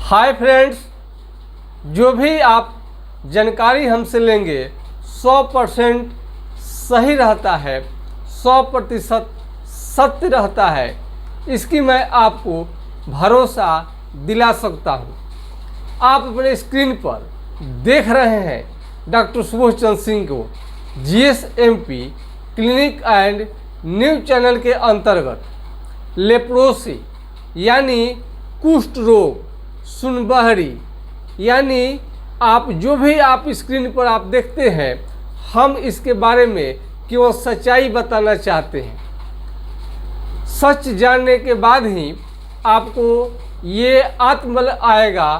Hi friends, जो भी आप जानकारी हमसे लेंगे 100% सही रहता है, 100% सत्य रहता है। इसकी मैं आपको भरोसा दिला सकता हूँ। आप अपने स्क्रीन पर देख रहे हैं डॉक्टर सुबोध चंद्र सिंह को GSMP clinic and news channel के अंतर्गत लेप्रोसी यानी कुष्ठ रोग, सुनबहरी यानी आप जो भी आप स्क्रीन पर आप देखते हैं, हम इसके बारे में केवल सच्चाई बताना चाहते हैं। सच जानने के बाद ही आपको ये आत्मबल आएगा,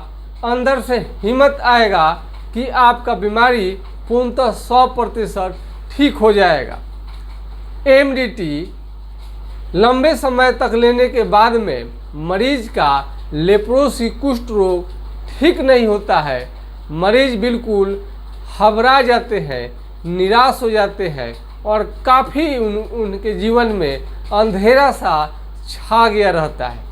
अंदर से हिम्मत आएगा कि आपका बीमारी पूर्णतः 100% ठीक हो जाएगा। MDT लंबे समय तक लेने के बाद में मरीज का लेप्रोसी कुष्ठ रोग ठीक नहीं होता है। मरीज बिल्कुल घबरा जाते हैं, निराश हो जाते हैं और काफ़ी उनके जीवन में अंधेरा सा छा गया रहता है।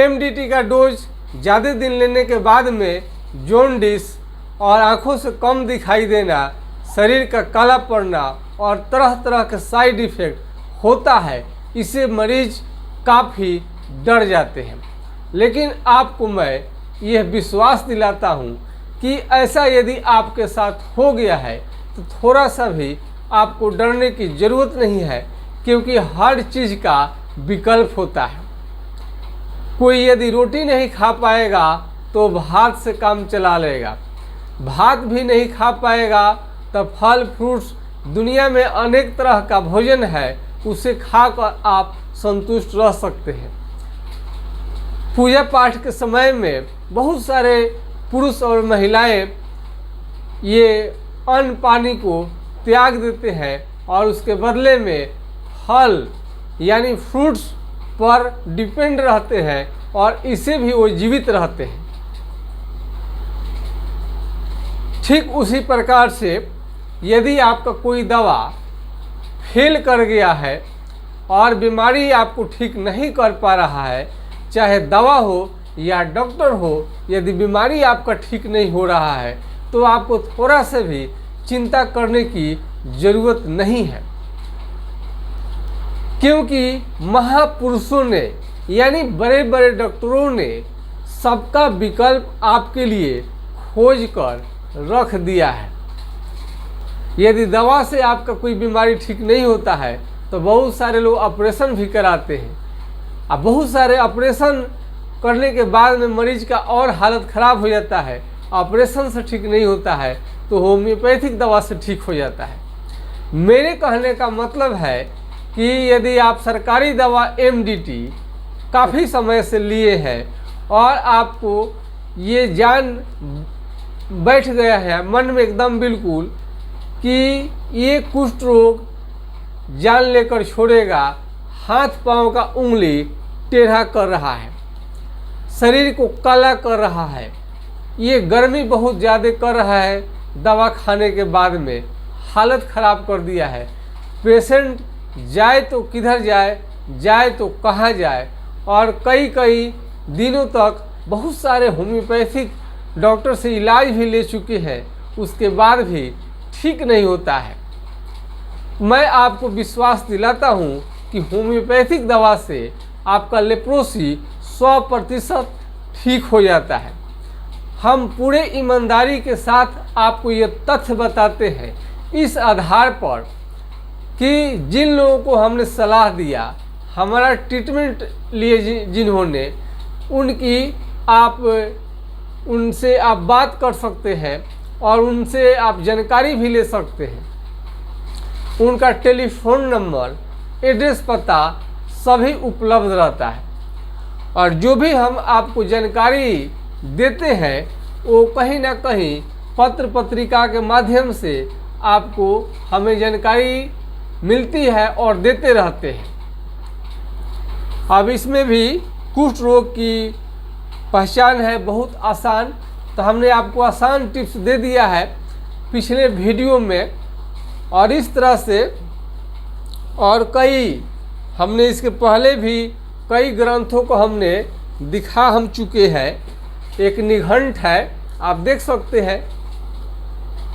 MDT का डोज ज़्यादा दिन लेने के बाद में जॉन्डिस और आँखों से कम दिखाई देना, शरीर का काला पड़ना और तरह तरह के साइड इफ़ेक्ट होता है। इससे मरीज काफ़ी डर जाते हैं। लेकिन आपको मैं यह विश्वास दिलाता हूँ कि ऐसा यदि आपके साथ हो गया है तो थोड़ा सा भी आपको डरने की ज़रूरत नहीं है, क्योंकि हर चीज़ का विकल्प होता है। कोई यदि रोटी नहीं खा पाएगा तो भात से काम चला लेगा, भात भी नहीं खा पाएगा तो फल फ्रूट्स, दुनिया में अनेक तरह का भोजन है, उसे खाकर आप संतुष्ट रह सकते हैं। पूजा पाठ के समय में बहुत सारे पुरुष और महिलाएं ये अन्न पानी को त्याग देते हैं और उसके बदले में फल यानी फ्रूट्स पर डिपेंड रहते हैं और इससे भी वो जीवित रहते हैं। ठीक उसी प्रकार से यदि आपका कोई दवा फेल कर गया है और बीमारी आपको ठीक नहीं कर पा रहा है, चाहे दवा हो या डॉक्टर हो, यदि बीमारी आपका ठीक नहीं हो रहा है तो आपको थोड़ा सा भी चिंता करने की ज़रूरत नहीं है, क्योंकि महापुरुषों ने यानी बड़े बड़े डॉक्टरों ने सबका विकल्प आपके लिए खोज कर रख दिया है। यदि दवा से आपका कोई बीमारी ठीक नहीं होता है तो बहुत सारे लोग ऑपरेशन भी कराते हैं। अब बहुत सारे ऑपरेशन करने के बाद में मरीज का और हालत ख़राब हो जाता है, ऑपरेशन से ठीक नहीं होता है तो होम्योपैथिक दवा से ठीक हो जाता है। मेरे कहने का मतलब है कि यदि आप सरकारी दवा MDT काफ़ी समय से लिए हैं और आपको ये जान बैठ गया है मन में एकदम बिल्कुल कि ये कुष्ठ रोग जान लेकर छोड़ेगा, हाथ पांव का उंगली टेढ़ा कर रहा है, शरीर को काला कर रहा है, ये गर्मी बहुत ज़्यादा कर रहा है, दवा खाने के बाद में हालत ख़राब कर दिया है। पेशेंट जाए तो किधर जाए, जाए तो कहाँ जाए, और कई दिनों तक बहुत सारे होम्योपैथिक डॉक्टर से इलाज भी ले चुके हैं, उसके बाद भी ठीक नहीं होता है। मैं आपको विश्वास दिलाता हूँ कि होम्योपैथिक दवा से आपका लेप्रोसी 100% ठीक हो जाता है। हम पूरे ईमानदारी के साथ आपको ये तथ्य बताते हैं इस आधार पर कि जिन लोगों को हमने सलाह दिया, हमारा ट्रीटमेंट लिए जिन्होंने, उनसे आप बात कर सकते हैं और उनसे आप जानकारी भी ले सकते हैं। उनका टेलीफोन नंबर, एड्रेस, पता सभी उपलब्ध रहता है और जो भी हम आपको जानकारी देते हैं वो कहीं ना कहीं पत्र पत्रिका के माध्यम से आपको हमें जानकारी मिलती है और देते रहते हैं। अब इसमें भी कुष्ठ रोग की पहचान है बहुत आसान, तो हमने आपको आसान टिप्स दे दिया है पिछले वीडियो में, और इस तरह से और कई हमने इसके पहले भी कई ग्रंथों को हमने दिखा हम चुके हैं। एक निघंट है, आप देख सकते हैं।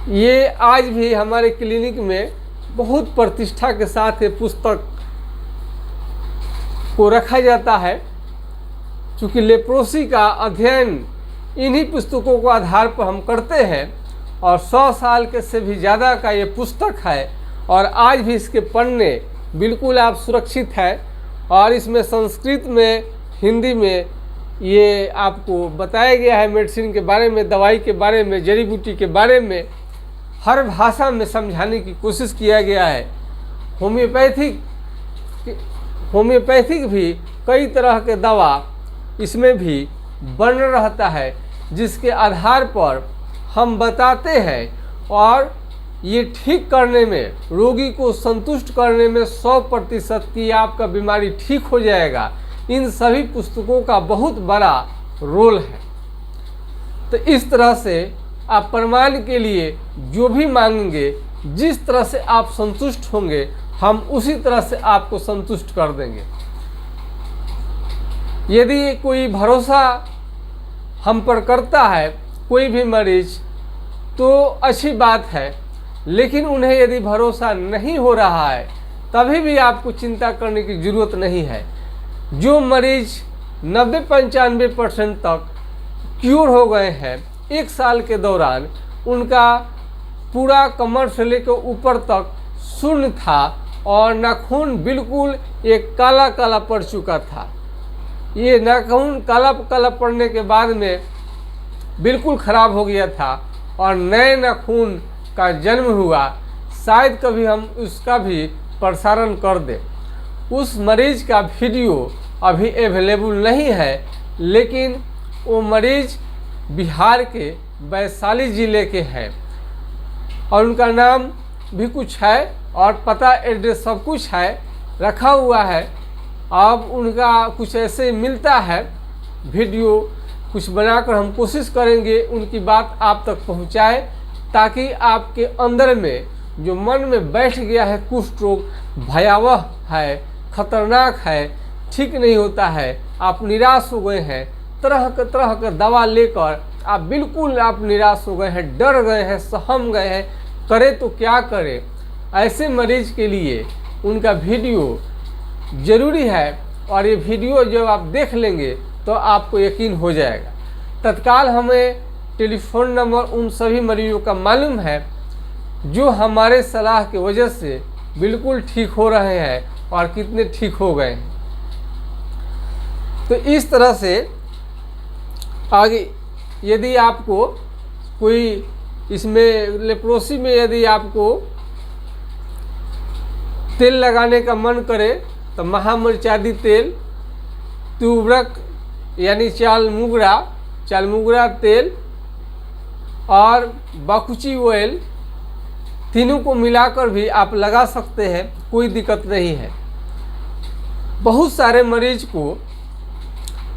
ये आज भी हमारे क्लिनिक में बहुत प्रतिष्ठा के साथ ये पुस्तक को रखा जाता है, क्योंकि लेप्रोसी का अध्ययन इन्हीं पुस्तकों को आधार पर हम करते हैं। और 100 साल के से भी ज़्यादा का ये पुस्तक है और आज भी इसके पन्ने बिल्कुल आप सुरक्षित है। और इसमें संस्कृत में, हिंदी में ये आपको बताया गया है मेडिसिन के बारे में, दवाई के बारे में, जड़ी बूटी के बारे में हर भाषा में समझाने की कोशिश किया गया है। होम्योपैथिक भी कई तरह के दवा इसमें भी बन रहता है, जिसके आधार पर हम बताते हैं और ये ठीक करने में, रोगी को संतुष्ट करने में 100% की आपका बीमारी ठीक हो जाएगा। इन सभी पुस्तकों का बहुत बड़ा रोल है। तो इस तरह से आप प्रमाण के लिए जो भी मांगेंगे, जिस तरह से आप संतुष्ट होंगे, हम उसी तरह से आपको संतुष्ट कर देंगे। यदि कोई भरोसा हम पर करता है, कोई भी मरीज, तो अच्छी बात है। लेकिन उन्हें यदि भरोसा नहीं हो रहा है, तभी भी आपको चिंता करने की ज़रूरत नहीं है। जो मरीज 90-95% तक क्यूर हो गए हैं 1 साल के दौरान, उनका पूरा कमर से लेकर ऊपर तक शून्य था और नाखून बिल्कुल एक काला काला पड़ चुका था। ये नाखून काला काला पड़ने के बाद में बिल्कुल ख़राब हो गया था और नए नाखून का जन्म हुआ। शायद कभी हम उसका भी प्रसारण कर दें। उस मरीज का वीडियो अभी अवेलेबल नहीं है, लेकिन वो मरीज बिहार के वैशाली ज़िले के हैं और उनका नाम भी कुछ है और पता एड्रेस सब कुछ है, रखा हुआ है। अब उनका कुछ ऐसे मिलता है वीडियो, कुछ बनाकर हम कोशिश करेंगे उनकी बात आप तक पहुंचाए, ताकि आपके अंदर में जो मन में बैठ गया है कुष्ठ रोग भयावह है, खतरनाक है, ठीक नहीं होता है, आप निराश हो गए हैं, तरह का दवा लेकर आप बिल्कुल आप निराश हो गए हैं, डर गए हैं, सहम गए हैं, करें तो क्या करें। ऐसे मरीज के लिए उनका वीडियो ज़रूरी है और ये वीडियो जब आप देख लेंगे तो आपको यकीन हो जाएगा। तत्काल हमें टेलीफोन नंबर उन सभी मरीजों का मालूम है जो हमारे सलाह की वजह से बिल्कुल ठीक हो रहे हैं और कितने ठीक हो गए हैं। तो इस तरह से आगे यदि आपको कोई इसमें लेप्रोसी में यदि आपको तेल लगाने का मन करे तो महामरीचादी तेल, तुवरक यानी चालमुगरा तेल और बकुची ऑयल, तीनों को मिलाकर भी आप लगा सकते हैं, कोई दिक्कत नहीं है। बहुत सारे मरीज को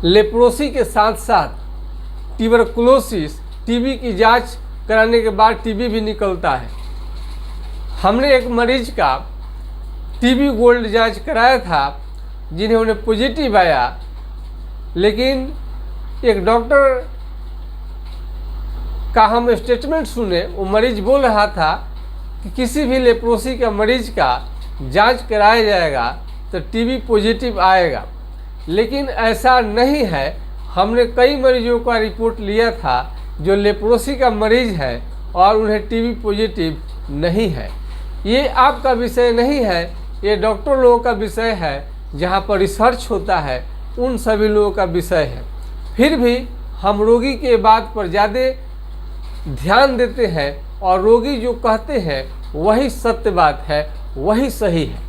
लेप्रोसी के साथ साथ ट्यूबरकुलोसिस, टीबी की जांच कराने के बाद टीबी भी निकलता है। हमने एक मरीज का टीबी गोल्ड जांच कराया था, जिन्हें उन्हें पॉजिटिव आया, लेकिन एक डॉक्टर का हम स्टेटमेंट सुने, वो मरीज बोल रहा था कि किसी भी लेप्रोसी का मरीज का जांच कराया जाएगा तो टीबी पॉजिटिव आएगा, लेकिन ऐसा नहीं है। हमने कई मरीजों का रिपोर्ट लिया था जो लेप्रोसी का मरीज है और उन्हें टीबी पॉजिटिव नहीं है। ये आपका विषय नहीं है, ये डॉक्टर लोगों का विषय है, जहाँ पर रिसर्च होता है उन सभी लोगों का विषय है। फिर भी हम रोगी के बात पर ज़्यादा ध्यान देते हैं और रोगी जो कहते हैं वही सत्य बात है, वही सही है।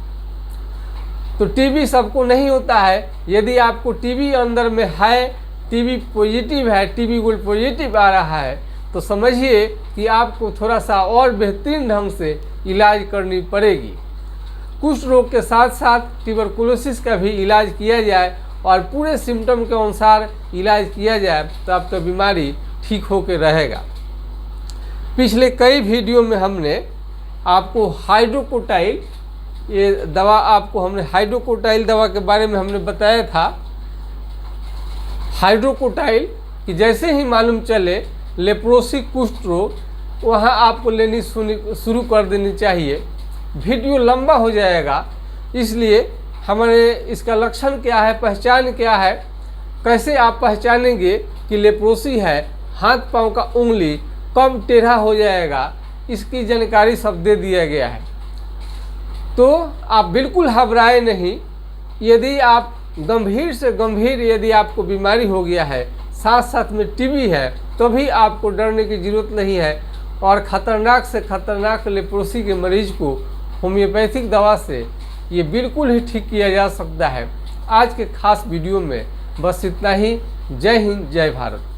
तो टीबी सबको नहीं होता है। यदि आपको टीबी अंदर में है, टीबी पॉजिटिव है, टीबी गोल्ड पॉजिटिव आ रहा है, तो समझिए कि आपको थोड़ा सा और बेहतरीन ढंग से इलाज करनी पड़ेगी। कुष्ठ रोग के साथ साथ ट्यूबरकुलोसिस का भी इलाज किया जाए और पूरे सिम्टम के अनुसार इलाज किया जाए तो आपका बीमारी ठीक होकर रहेगा। पिछले कई वीडियो में हमने आपको हाइड्रोकोटाइल ये दवा, आपको हमने हाइड्रोकोटाइल दवा के बारे में हमने बताया था हाइड्रोकोटाइल कि जैसे ही मालूम चले लेप्रोसी कुष्ठ रोग, वहाँ आपको लेनी शुरू कर देनी चाहिए। वीडियो लंबा हो जाएगा, इसलिए हमारे इसका लक्षण क्या है, पहचान क्या है, कैसे आप पहचानेंगे कि लेप्रोसी है, हाथ पांव का उंगली कब टेढ़ा हो जाएगा, इसकी जानकारी सब दे दिया गया है। तो आप बिल्कुल घबराए नहीं। यदि आप गंभीर से गंभीर यदि आपको बीमारी हो गया है, साथ साथ में टीबी है, तो भी आपको डरने की ज़रूरत नहीं है। और ख़तरनाक से ख़तरनाक लेप्रोसी के मरीज को होम्योपैथिक दवा से ये बिल्कुल ही ठीक किया जा सकता है। आज के खास वीडियो में बस इतना ही। जय हिंद, जय भारत।